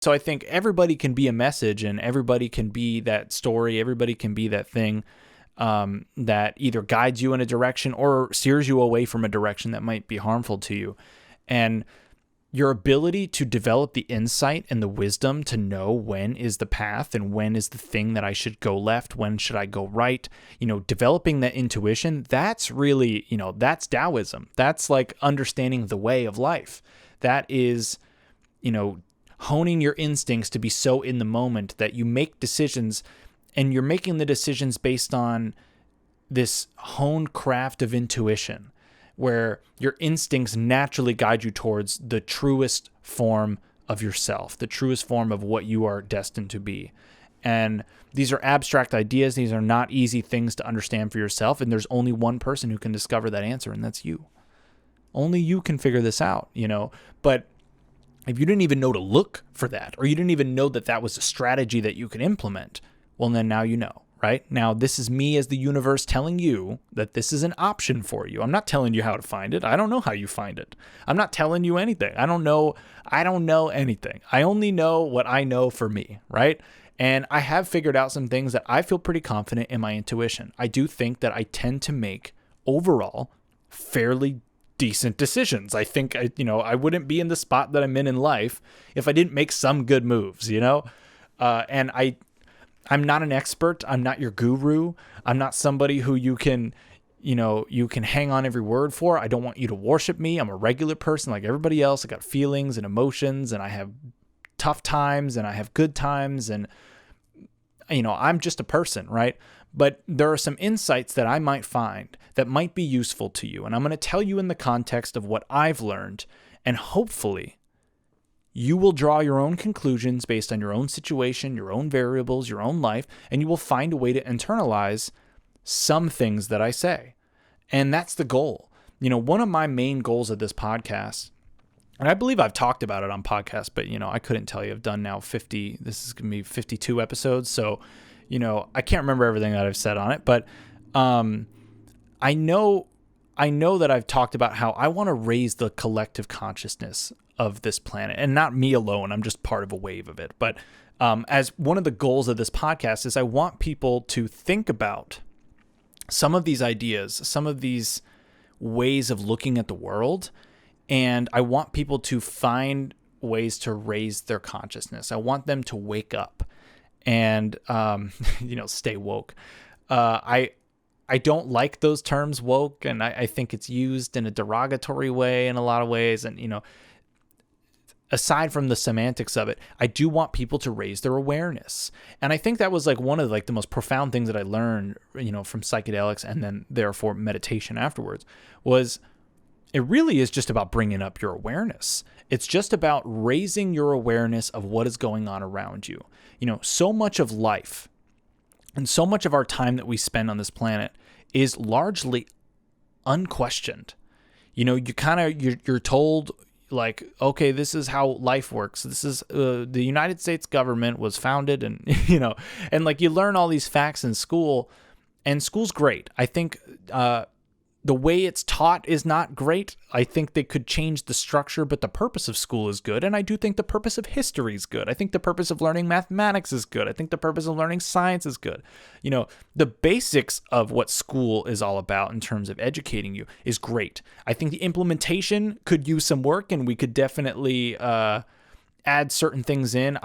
So I think everybody can be a message, and everybody can be that story. Everybody can be that thing that either guides you in a direction or steers you away from a direction that might be harmful to you. And your ability to develop the insight and the wisdom to know when is the path and when is the thing that I should go left, when should I go right, developing that intuition, that's really, that's Taoism. That's like understanding the way of life. That is, honing your instincts to be so in the moment that you make decisions, and you're making the decisions based on this honed craft of intuition, where your instincts naturally guide you towards the truest form of yourself, the truest form of what you are destined to be. And these are abstract ideas. These are not easy things to understand for yourself. And there's only one person who can discover that answer, and that's you. Only you can figure this out, But if you didn't even know to look for that, or you didn't even know that that was a strategy that you could implement, well, then now you know, right? Now, this is me as the universe telling you that this is an option for you. I'm not telling you how to find it. I don't know how you find it. I'm not telling you anything. I don't know anything. I only know what I know for me, right? And I have figured out some things that I feel pretty confident in my intuition. I do think that I tend to make overall fairly decent decisions. I think, I wouldn't be in the spot that I'm in life if I didn't make some good moves, and I'm not an expert. I'm not your guru. I'm not somebody who you can hang on every word for. I don't want you to worship me. I'm a regular person like everybody else. I got feelings and emotions, and I have tough times and I have good times, and I'm just a person, right? But there are some insights that I might find that might be useful to you. And I'm going to tell you in the context of what I've learned. And hopefully you will draw your own conclusions based on your own situation, your own variables, your own life, and you will find a way to internalize some things that I say. And that's the goal. One of my main goals of this podcast, and I believe I've talked about it on podcasts, but, I couldn't tell you. I've done now this is going to be 52 episodes. So, I can't remember everything that I've said on it, but I know that I've talked about how I want to raise the collective consciousness of this planet, and not me alone. I'm just part of a wave of it. But as one of the goals of this podcast is I want people to think about some of these ideas, some of these ways of looking at the world, and I want people to find ways to raise their consciousness. I want them to wake up and, stay woke. I don't like those terms woke, and I think it's used in a derogatory way in a lot of ways. And, aside from the semantics of it, I do want people to raise their awareness. And I think that was like one of the most profound things that I learned, from psychedelics and then therefore meditation afterwards, was it really is just about bringing up your awareness. It's just about raising your awareness of what is going on around you. So much of life and so much of our time that we spend on this planet is largely unquestioned. You're told, like, okay, this is how life works. This is the United States government was founded, and and like you learn all these facts in school, and school's great. I think the way it's taught is not great. I think they could change the structure, but the purpose of school is good. And I do think the purpose of history is good. I think the purpose of learning mathematics is good. I think the purpose of learning science is good. The basics of what school is all about in terms of educating you is great. I think the implementation could use some work, and we could definitely add certain things in.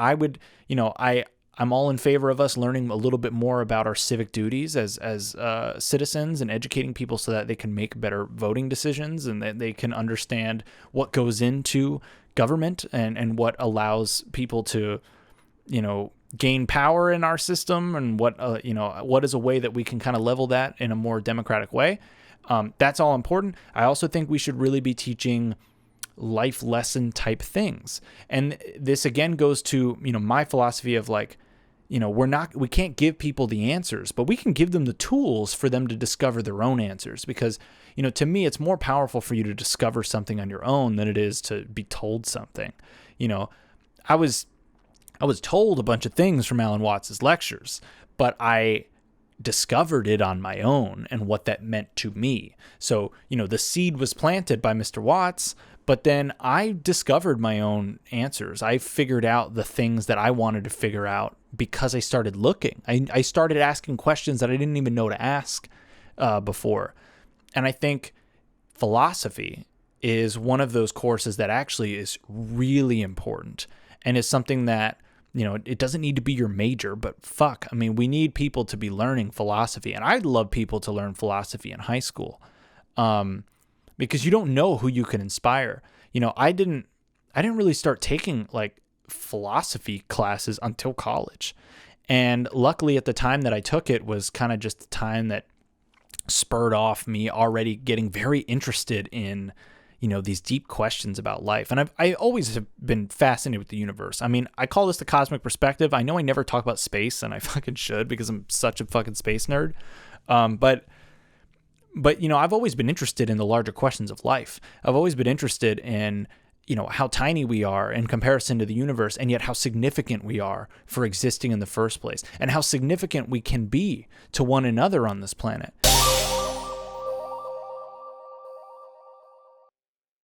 I'm all in favor of us learning a little bit more about our civic duties as citizens, and educating people so that they can make better voting decisions, and that they can understand what goes into government and what allows people to, gain power in our system, and what is a way that we can kind of level that in a more democratic way. That's all important. I also think we should really be teaching life lesson type things. And this again goes to, my philosophy of like, we can't give people the answers, but we can give them the tools for them to discover their own answers. Because, to me, it's more powerful for you to discover something on your own than it is to be told something. I was told a bunch of things from Alan Watts's lectures, but I discovered it on my own and what that meant to me. So, the seed was planted by Mr. Watts, But then I discovered my own answers. I figured out the things that I wanted to figure out because I started looking. I started asking questions that I didn't even know to ask before. And I think philosophy is one of those courses that actually is really important and is something that, it doesn't need to be your major, but fuck, I mean, we need people to be learning philosophy. And I'd love people to learn philosophy in high school. Because you don't know who you can inspire. I didn't really start taking like philosophy classes until college. And luckily at the time that I took it was kind of just the time that spurred off me already getting very interested in, these deep questions about life. And I always have been fascinated with the universe. I mean, I call this the cosmic perspective. I know I never talk about space, and I fucking should because I'm such a fucking space nerd. But I've always been interested in the larger questions of life. I've always been interested in, how tiny we are in comparison to the universe, and yet how significant we are for existing in the first place, and how significant we can be to one another on this planet.